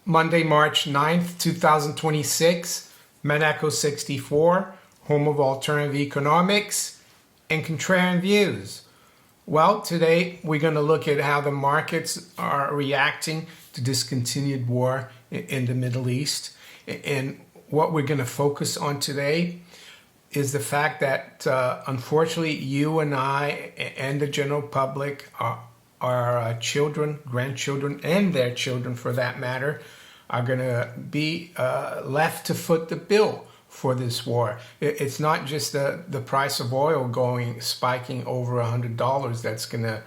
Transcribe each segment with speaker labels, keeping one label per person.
Speaker 1: Monday, March 9th, 2026, Menaco 64, home of alternative economics and contrarian views. Well, today we're going to look at how the markets are reacting to this continued war in the Middle East. And what we're going to focus on today is the fact that unfortunately you and I and the general public, our children, grandchildren, and their children for that matter, are going to be left to foot the bill for this war. It's not just the price of oil spiking over $100 that's going to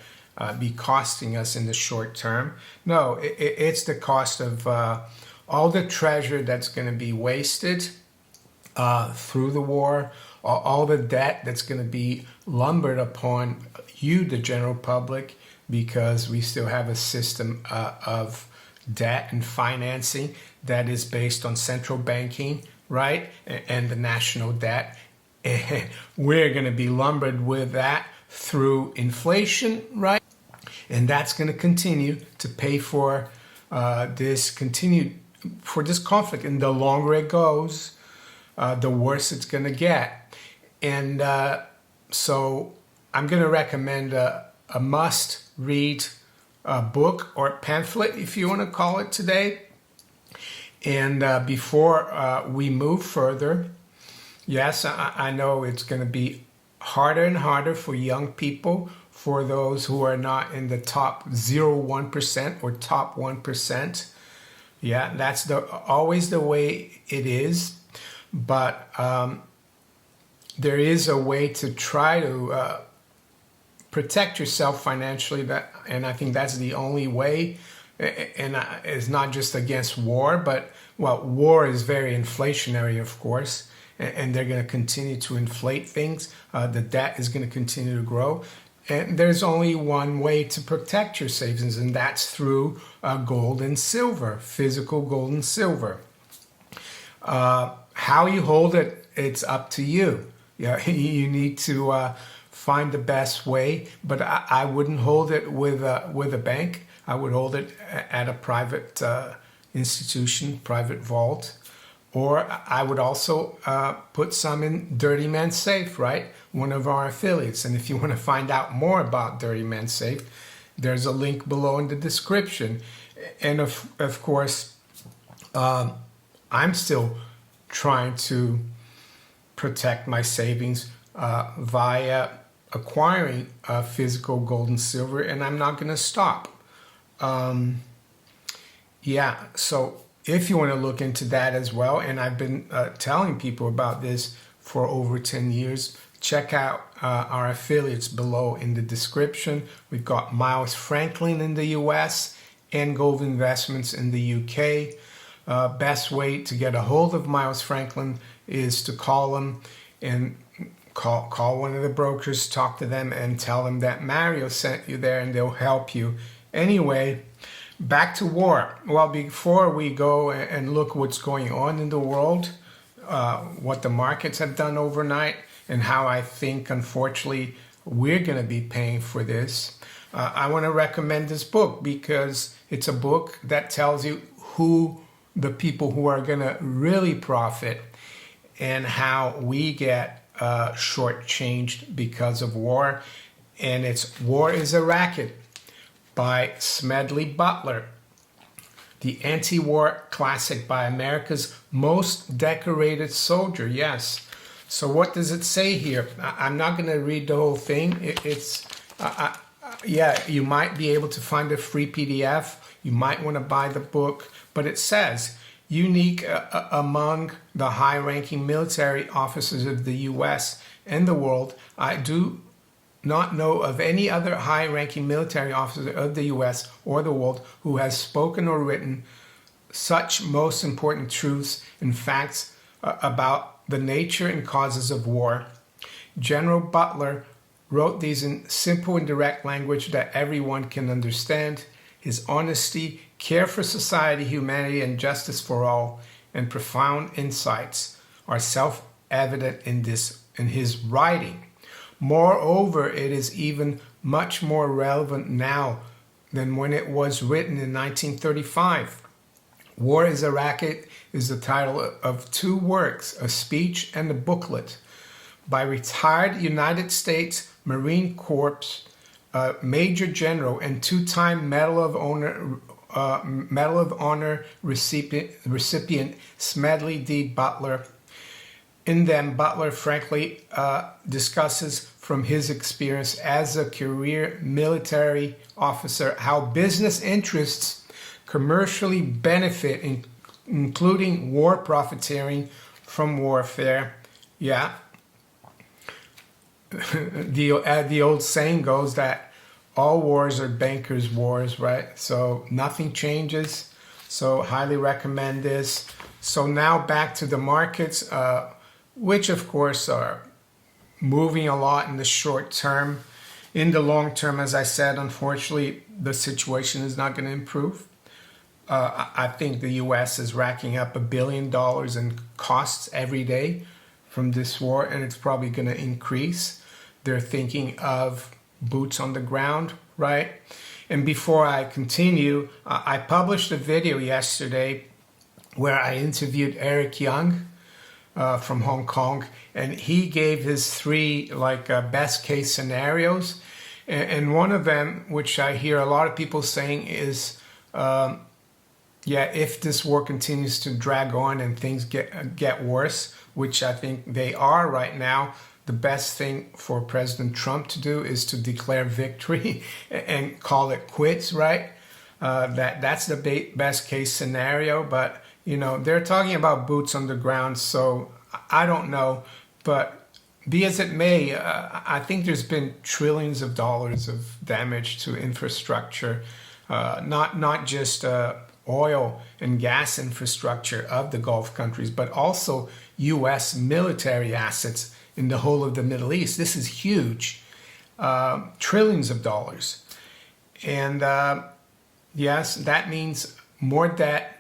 Speaker 1: be costing us in the short term. No, it's the cost of all the treasure that's going to be wasted through the war, all the debt that's going to be lumbered upon you, the general public, because we still have a system of debt and financing that is based on central banking, right, and the national debt. And we're going to be lumbered with that through inflation, right? And that's going to continue to pay for this conflict. And the longer it goes, the worse it's going to get. And so I'm going to recommend a must-read book or pamphlet, if you want to call it today. And before we move further, yes, I know it's going to be harder and harder for young people, for those who are not in the top 0.1% or top 1%. Yeah, that's always the way it is. But there is a way to try to protect yourself financially, and I think that's the only way. And it's not just against war, but, well, war is very inflationary, of course, and they're going to continue to inflate things. The debt is going to continue to grow. And there's only one way to protect your savings, and that's through gold and silver, physical gold and silver. How you hold it, it's up to you. Yeah, you need to find the best way, but I wouldn't hold it with a bank. I would hold it at a private institution, private vault, or I would also put some in Dirty Man Safe, right? One of our affiliates. And if you want to find out more about Dirty Man Safe, there's a link below in the description. And of course, I'm still trying to protect my savings via acquiring physical gold and silver, and I'm not going to stop. Yeah, so if you want to look into that as well, and I've been telling people about this for over 10 years, check out our affiliates below in the description. We've got Miles Franklin in the US and Gold Investments in the UK. Best way to get a hold of Miles Franklin is to call him and call one of the brokers, talk to them, and tell them that Mario sent you there, and they'll help you. Anyway, back to war. Well, before we go and look what's going on in the world, what the markets have done overnight, and how I think, unfortunately, we're going to be paying for this, I want to recommend this book, because it's a book that tells you who the people who are going to really profit and how we get shortchanged because of war. And it's War is a Racket by Smedley Butler, the anti-war classic by America's most decorated soldier. Yes. So what does it say here? I'm not going to read the whole thing. Yeah, you might be able to find a free PDF. You might want to buy the book, but it says, unique among the high-ranking military officers of the U.S. and the world, I do not know of any other high-ranking military officer of the U.S. or the world who has spoken or written such most important truths and facts about the nature and causes of war. General Butler wrote these in simple and direct language that everyone can understand. His honesty, care for society, humanity, and justice for all, and profound insights are self-evident in his writing. Moreover, it is even much more relevant now than when it was written in 1935. War is a Racket is the title of two works, a speech and a booklet, by retired United States Marine Corps Major General and two-time Medal of Honor recipient Smedley D. Butler. In them, Butler frankly discusses from his experience as a career military officer how business interests commercially benefit, including war profiteering from warfare. Yeah. The old saying goes that all wars are bankers' wars, right? So nothing changes. So highly recommend this. So now back to the markets, which of course are moving a lot in the short term. In the long term, as I said, unfortunately, the situation is not going to improve. I think the U.S. is racking up $1 billion in costs every day from this war, and it's probably going to increase. They're thinking of boots on the ground, right? And before I continue, I published a video yesterday where I interviewed Eric Young from Hong Kong, and he gave his three best case scenarios. And one of them, which I hear a lot of people saying, is if this war continues to drag on and things get worse, which I think they are right now, the best thing for President Trump to do is to declare victory and call it quits, right? That's the best case scenario. But, they're talking about boots on the ground, so I don't know. But be as it may, I think there's been trillions of dollars of damage to infrastructure, not just oil and gas infrastructure of the Gulf countries, but also U.S. military assets in the whole of the Middle East. This is huge, trillions of dollars. And yes, that means more debt,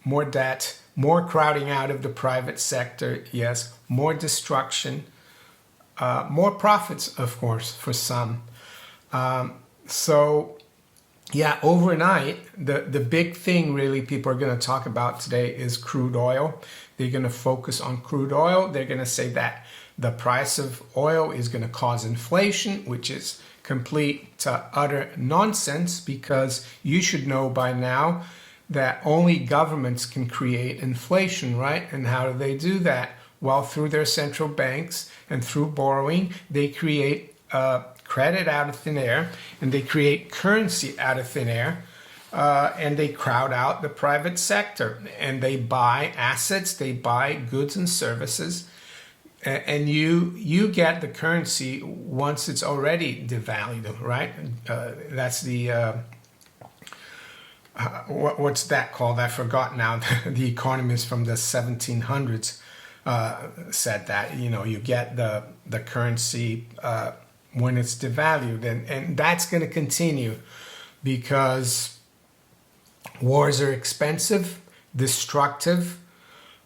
Speaker 1: more crowding out of the private sector, yes, more destruction, more profits, of course, for some. Overnight, the big thing really people are going to talk about today is crude oil. They're going to focus on crude oil. They're going to say that the price of oil is going to cause inflation, which is complete utter nonsense, because you should know by now that only governments can create inflation, right? And how do they do that? Well, through their central banks and through borrowing, they create credit out of thin air, and they create currency out of thin air, and they crowd out the private sector, and they buy assets, they buy goods and services, and you get the currency once it's already devalued, right? That's the what's that called? I forgot now. The economist from the 1700s said that you get the currency when it's devalued, and that's going to continue because wars are expensive, destructive,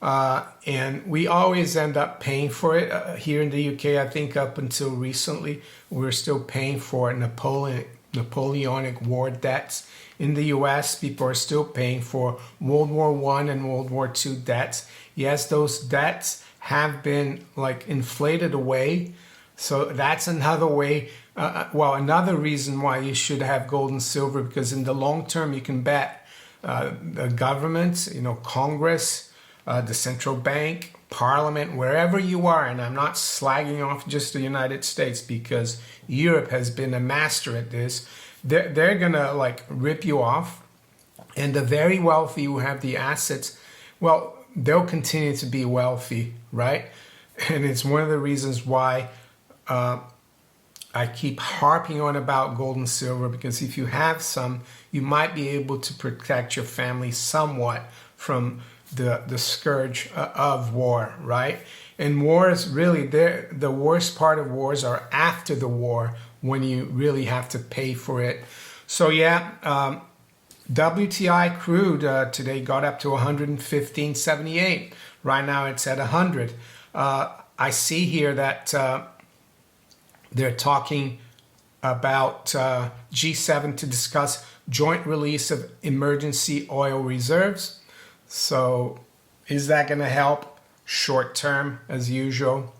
Speaker 1: and we always end up paying for it. Here in the UK, I think up until recently, we're still paying for Napoleonic war debts. In the US, people are still paying for World War I and World War II debts. Yes, those debts have been inflated away. So that's another way, another reason why you should have gold and silver, because in the long term, you can bet the governments, Congress, the central bank, Parliament, wherever you are, and I'm not slagging off just the United States because Europe has been a master at this, they're gonna rip you off, and the very wealthy who have the assets, well, they'll continue to be wealthy, right? And it's one of the reasons why I keep harping on about gold and silver, because if you have some, you might be able to protect your family somewhat from the scourge of war, right? And wars, really, the worst part of wars are after the war, when you really have to pay for it. So yeah, WTI crude today got up to 115.78. Right now it's at 100. I see here that they're talking about G7 to discuss joint release of emergency oil reserves. So is that going to help short term as usual?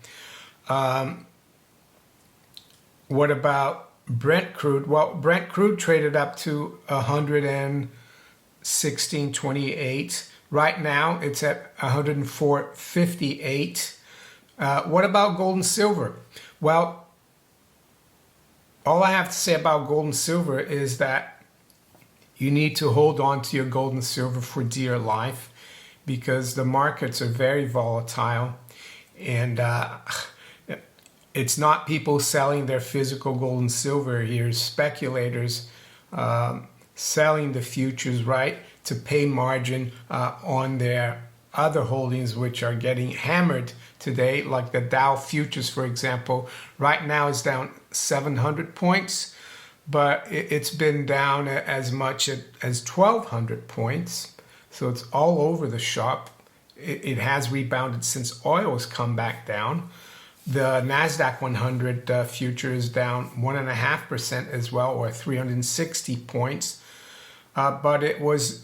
Speaker 1: What about Brent crude? Well, Brent crude traded up to 116.28. Right now it's at 104.58. What about gold and silver? Well, all I have to say about gold and silver is that you need to hold on to your gold and silver for dear life, because the markets are very volatile, and it's not people selling their physical gold and silver here, speculators selling the futures, right, to pay margin on their other holdings, which are getting hammered today, like the Dow futures, for example. Right now is down 700 points, but it's been down as much as 1,200 points. So it's all over the shop. It has rebounded since oil has come back down. The NASDAQ 100 future is down 1.5% as well, or 360 points. But it was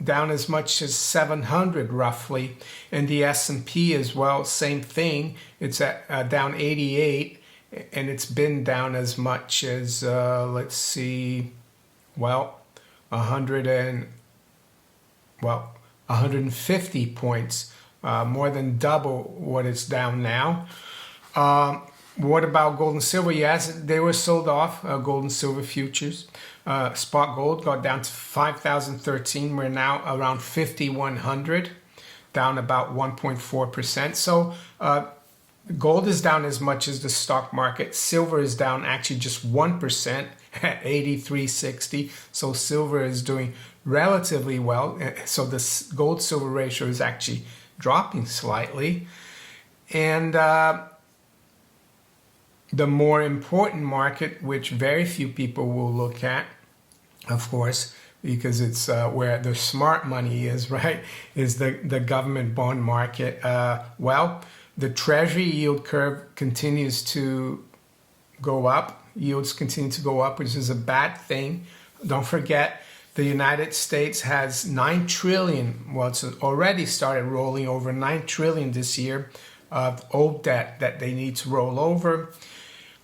Speaker 1: down as much as 700 roughly. And the S&P as well, same thing. It's at down 88, and it's been down as much as, let's see, 150 points, more than double what it's down now. What about gold and silver? Yes, they were sold off, gold and silver futures. Spot gold got down to 5,013. We're now around 5,100, down about 1.4%. So gold is down as much as the stock market. Silver is down actually just 1% at 83.60. So silver is doing relatively well. So the gold-silver ratio is actually dropping slightly. And the more important market, which very few people will look at, of course, because it's where the smart money is, right, is the government bond market. Well, the Treasury yield curve continues to go up. Yields continue to go up, which is a bad thing. Don't forget, the United States has 9 trillion, well, it's already started rolling over 9 trillion this year of old debt that they need to roll over.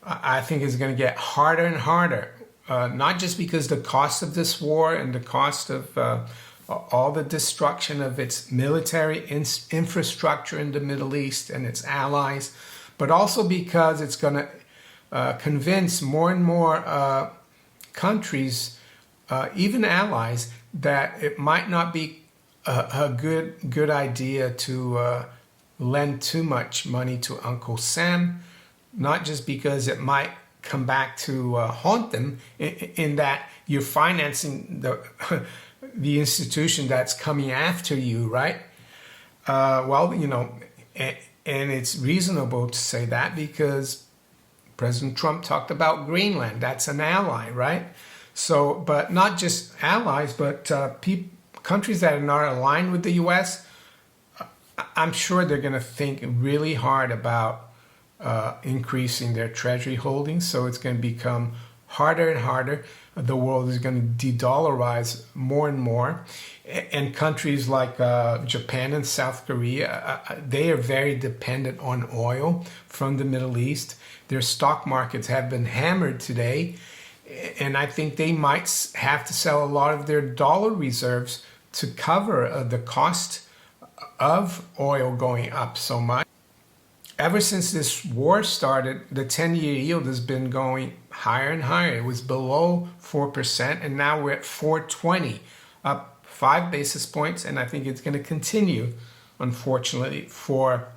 Speaker 1: I think it's going to get harder and harder, not just because the cost of this war and the cost of all the destruction of its military infrastructure in the Middle East and its allies, but also because it's going to convince more and more countries, even allies, that it might not be a good idea to lend too much money to Uncle Sam, not just because it might come back to haunt them in that you're financing the institution that's coming after you, right? Well, you know, and it's reasonable to say that because President Trump talked about Greenland. That's an ally, right? So, but not just allies, but countries that are not aligned with the U.S., I'm sure they're going to think really hard about increasing their treasury holdings. So it's going to become harder and harder. The world is going to de-dollarize more and more. And countries like Japan and South Korea, they are very dependent on oil from the Middle East. Their stock markets have been hammered today. And I think they might have to sell a lot of their dollar reserves to cover the cost of oil going up so much. Ever since this war started, the 10-year yield has been going higher and higher. It was below 4%, and now we're at 4.20, up 5 basis points, and I think it's going to continue, unfortunately, for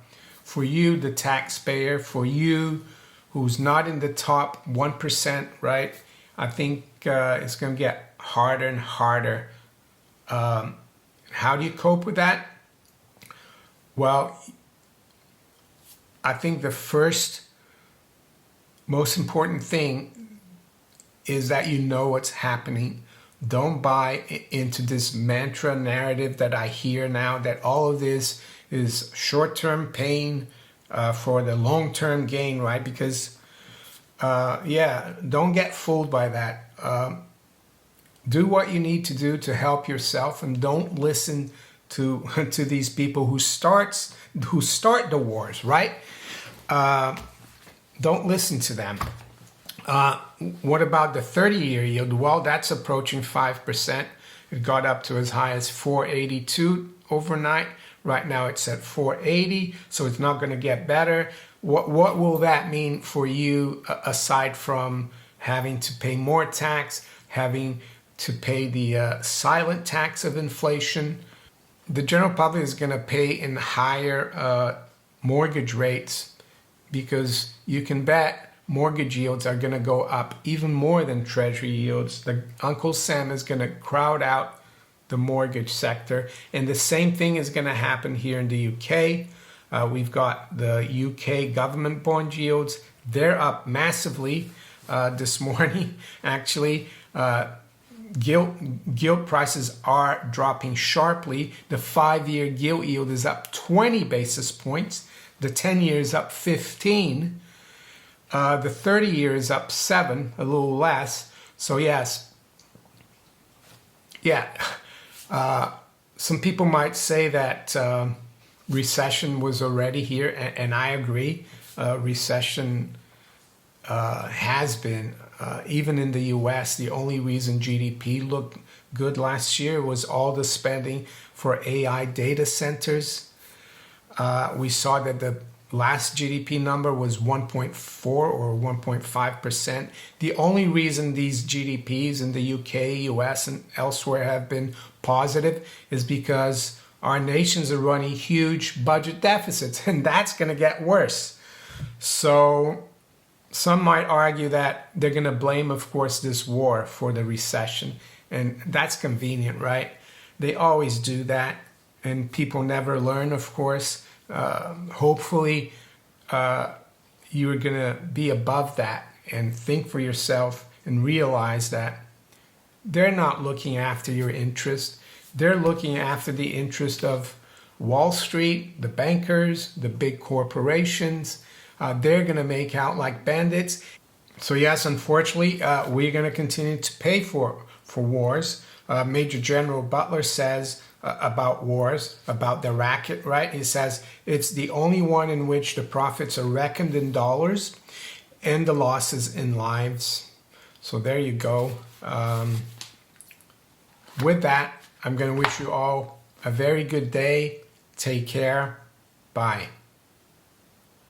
Speaker 1: you, the taxpayer, for you who's not in the top 1%, right? I think it's going to get harder and harder. How do you cope with that? Well, I think the first most important thing is that you know what's happening. Don't buy into this mantra narrative that I hear now, that all of this is short-term pain for the long-term gain, right? Because Yeah, don't get fooled by that. Do what you need to do to help yourself, and don't listen to to these people who start the wars, right? Don't listen to them. What about the 30-year yield? Well, that's approaching 5%. It got up to as high as 482 overnight. Right now it's at 480, so it's not going to get better. What will that mean for you, aside from having to pay more tax, having to pay the silent tax of inflation? The general public is going to pay in higher mortgage rates, because you can bet mortgage yields are going to go up even more than treasury yields. The Uncle Sam is going to crowd out the mortgage sector, and the same thing is going to happen here in the UK. We've got the UK government bond yields. They're up massively this morning. Actually, gilt prices are dropping sharply. The 5-year gilt yield is up 20 basis points. The 10-year is up 15. The 30-year is up 7, a little less. So yes, yeah. Some people might say that recession was already here, and I agree. Recession has been, even in the US, the only reason GDP looked good last year was all the spending for AI data centers. We saw that the last GDP number was 1.4 or 1.5%. The only reason these GDPs in the UK, US, and elsewhere have been positive is because our nations are running huge budget deficits, and that's going to get worse. So some might argue that they're going to blame, of course, this war for the recession, and that's convenient, right? They always do that, and people never learn, of course. Hopefully, you're going to be above that and think for yourself and realize that they're not looking after your interest. They're looking after the interest of Wall Street, the bankers, the big corporations. They're going to make out like bandits. So yes, unfortunately, we're going to continue to pay for wars. Major General Butler says about wars, about the racket, right? He says it's the only one in which the profits are reckoned in dollars and the losses in lives. So there you go. With that, I'm going to wish you all a very good day. Take care. Bye.